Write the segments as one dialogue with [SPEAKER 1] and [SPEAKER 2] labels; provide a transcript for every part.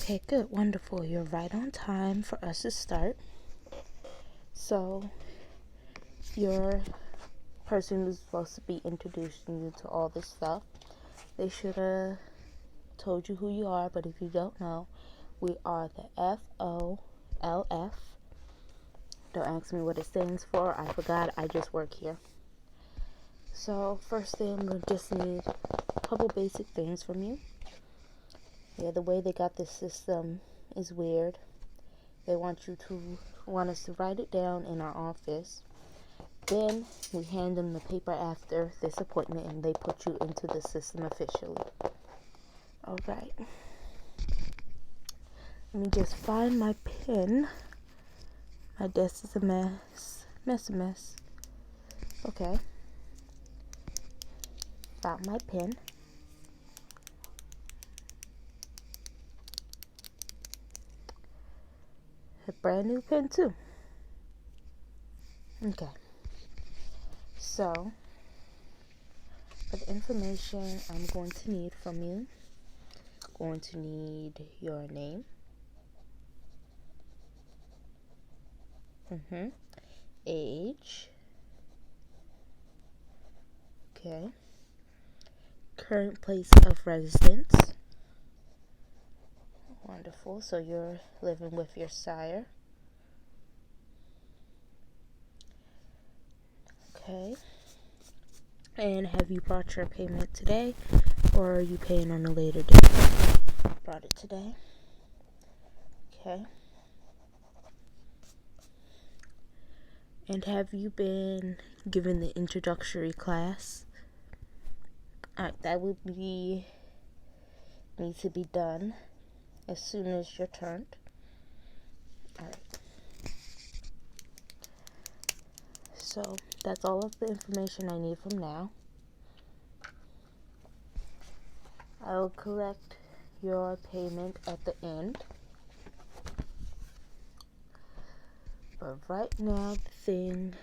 [SPEAKER 1] Okay, good, wonderful. You're right on time for us to start. So, your person who's supposed to be introducing you to all this stuff, they should have told you who you are, but if you don't know, we are the FOLF. Don't ask me what it stands for. I forgot. I just work here. So, first thing, we just need a couple basic things from you. Yeah, the way they got this system is weird. They want us to write it down in our office. Then we hand them the paper after this appointment and they put you into the system officially. Alright. Let me just find my pen. My desk is a mess. Mess. Okay. Found my pen. A brand new pen too. Okay. So, for the information I'm going to need from you, I'm going to need your name. Age. Okay. Current place of residence. Wonderful. So you're living with your sire. Okay. And have you brought your payment today, or are you paying on a later date? Brought it today. Okay. And have you been given the introductory class? Alright, that would need to be done as soon as you're turned. Alright. So that's all of the information I need from now. I will collect your payment at the end. But right now, the thing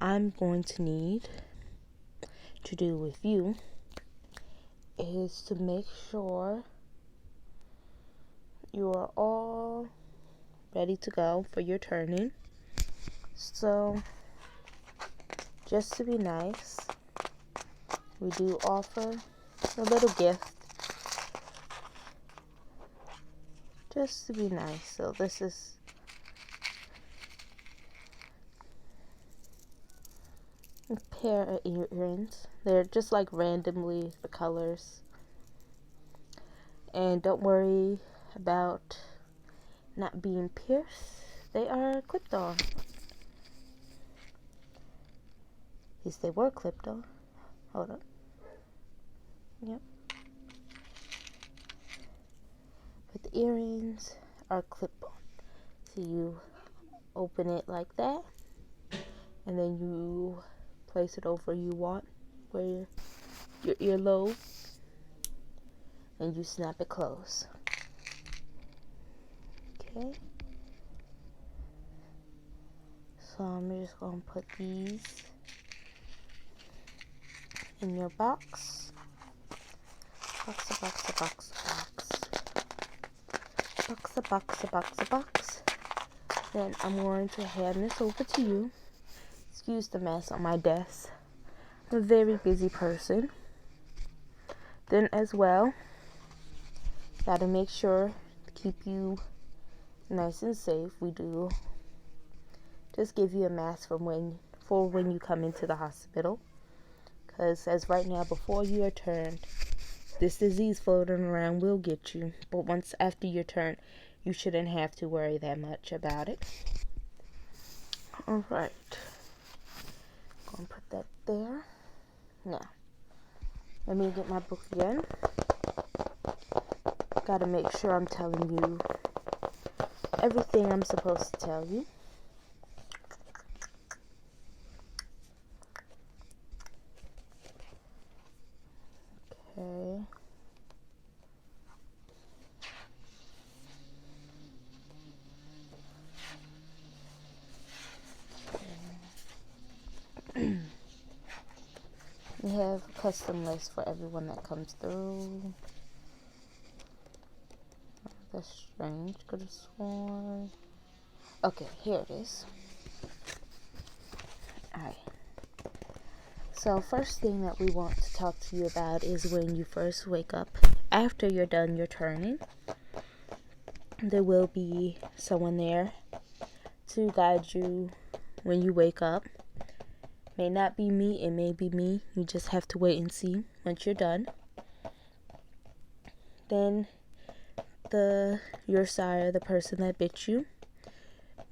[SPEAKER 1] I'm going to need to do with you is to make sure you are all ready to go for your turning. So, just to be nice, we do offer a little gift. Just to be nice. So this is a pair of earrings. They're just like randomly the colors. And don't worry about not being pierced. They are clipped on. At least they were clipped on. Hold up. Yep. But the earrings are clip on. So you open it like that. And then you place it over where your earlobe. And you snap it closed. Okay. So I'm just going to put these in your box. Box. Then I'm going to hand this over to you. Excuse the mess on my desk. I'm a very busy person. Then as well, gotta make sure to keep you nice and safe. We do just give you a mask for when you come into the hospital. Because as right now, before you are turned, this disease floating around will get you. But once after your turn, you shouldn't have to worry that much about it. Alright. Gonna put that there. Now, let me get my book again. Gotta make sure I'm telling you everything I'm supposed to tell you. Okay. We have a custom list for everyone that comes through. That's strange. Could have sworn. Okay, here it is. Alright. So, first thing that we want to talk to you about is when you first wake up. After you're done your turning, there will be someone there to guide you when you wake up. May not be me, it may be me. You just have to wait and see once you're done. Then your sire, the person that bit you,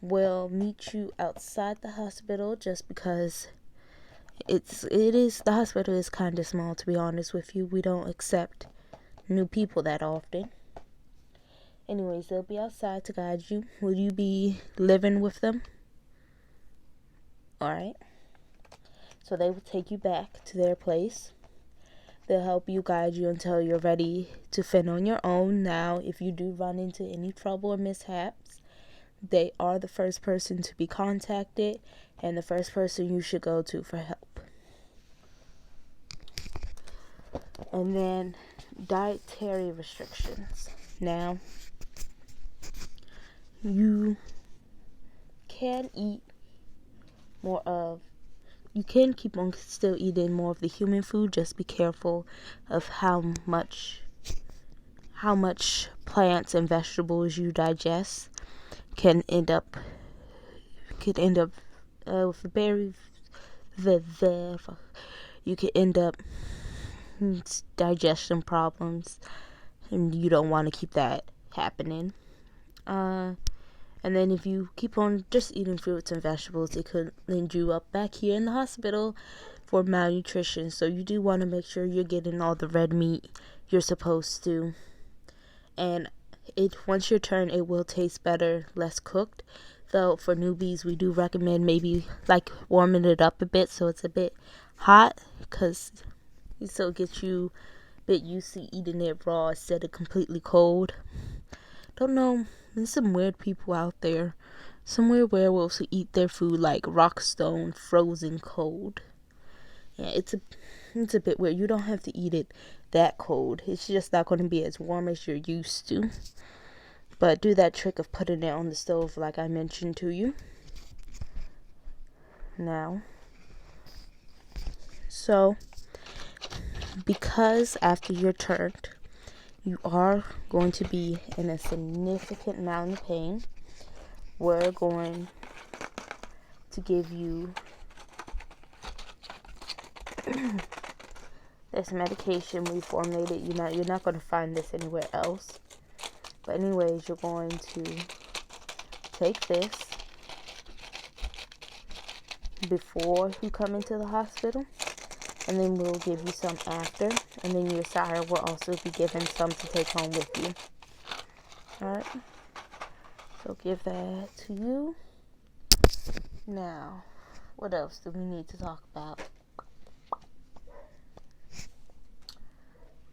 [SPEAKER 1] will meet you outside the hospital, just because the hospital is kind of small, to be honest with you. We don't accept new people that often. Anyways, they'll be outside to guide you. Will you be living with them? Alright. So they will take you back to their place. They'll help you, guide you until you're ready to fend on your own. Now, if you do run into any trouble or mishaps, they are the first person to be contacted and the first person you should go to for help. And then dietary restrictions. Now, you can keep on still eating more of the human food. Just be careful of how much plants and vegetables you digest. You can end up digestion problems, and you don't want to keep that happening. And then if you keep on just eating fruits and vegetables, it could end you up back here in the hospital for malnutrition. So you do want to make sure you're getting all the red meat you're supposed to. And once your turn, it will taste better, less cooked. Though for newbies, we do recommend maybe like warming it up a bit so it's a bit hot, because it gets you a bit used to eating it raw instead of completely cold. Don't know. There's some weird people out there. Some weird werewolves who eat their food like rock stone, frozen cold. Yeah, it's a bit weird. You don't have to eat it that cold. It's just not going to be as warm as you're used to. But do that trick of putting it on the stove like I mentioned to you. Now, so, because after you're turned, you are going to be in a significant amount of pain, we're going to give you this medication we formulated. You're not going to find this anywhere else. But anyways, you're going to take this before you come into the hospital, and then we'll give you some after, and then your sire will also be given some to take home with you. Alright, so give that to you. Now, what else do we need to talk about?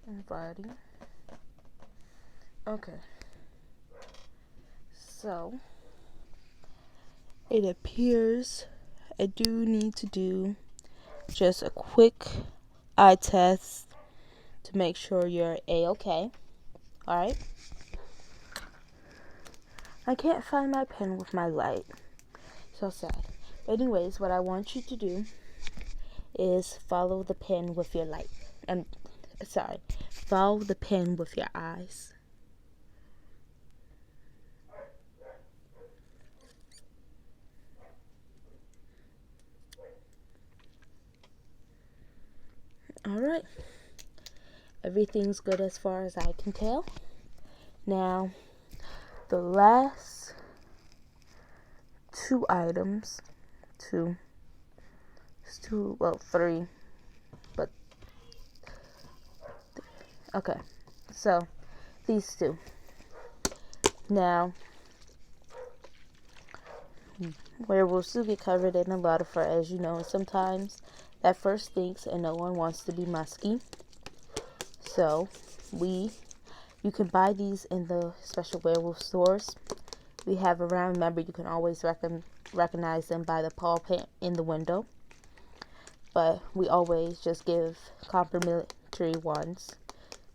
[SPEAKER 1] Inviting. Okay, so it appears I do need to do just a quick eye test to make sure you're A-okay. Alright. I can't find my pen with my light. So sad. But anyways, what I want you to do is follow the pen with your light. Follow the pen with your eyes. Alright. Everything's good as far as I can tell. Now, the last two items, three, but okay, so these two. Now, werewolves do get covered in a lot of fur, as you know. Sometimes that fur stinks and no one wants to be musky. So, you can buy these in the special werewolf stores we have around. Remember, you can always recognize them by the paw print in the window. But we always just give complimentary ones.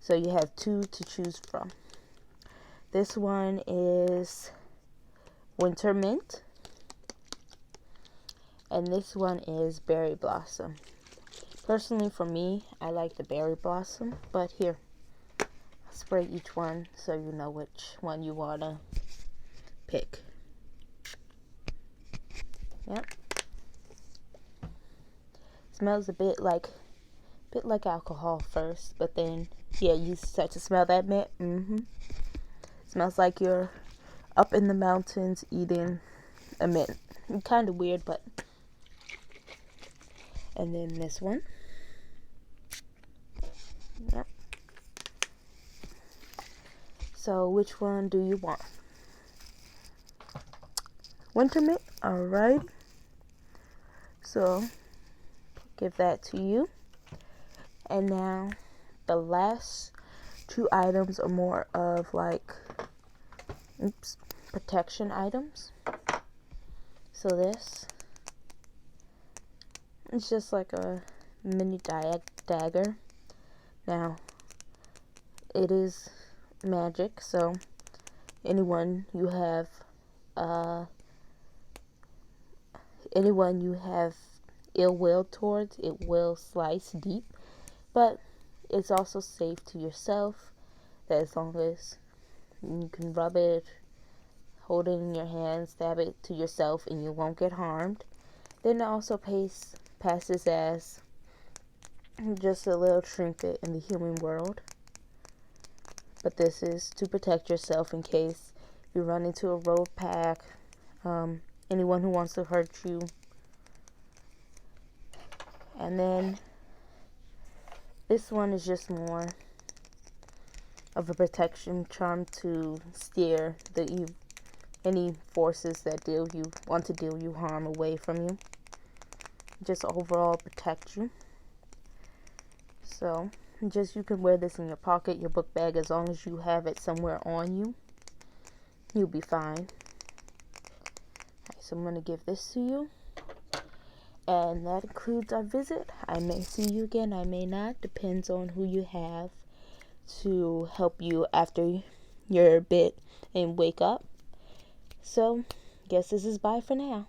[SPEAKER 1] So you have two to choose from. This one is winter mint. And this one is berry blossom. Personally, for me, I like the berry blossom. But here, I'll spray each one so you know which one you want to pick. Yep. Smells a bit like alcohol first, but then yeah, you start to smell that mint. Smells like you're up in the mountains eating a mint. Kind of weird, but. And then this one. Yep. So which one do you want? Winter mint. Alright. So give that to you. And now the last two items are more of like protection items. So this, it's just like a mini dagger. Now it is magic, so anyone you have ill will towards, it will slice deep, but it's also safe to yourself, that as long as you can rub it, hold it in your hand, stab it to yourself, and you won't get harmed. Then it also passes as just a little trinket in the human world. But this is to protect yourself in case you run into a road pack, anyone who wants to hurt you. And then this one is just more of a protection charm to steer any forces that want to deal you harm away from you. Just overall protect you. So you can wear this in your pocket, your book bag, as long as you have it somewhere on you. You'll be fine. Right, so I'm going to give this to you. And that concludes our visit. I may see you again, I may not. Depends on who you have to help you after you're bit and wake up. So, guess this is bye for now.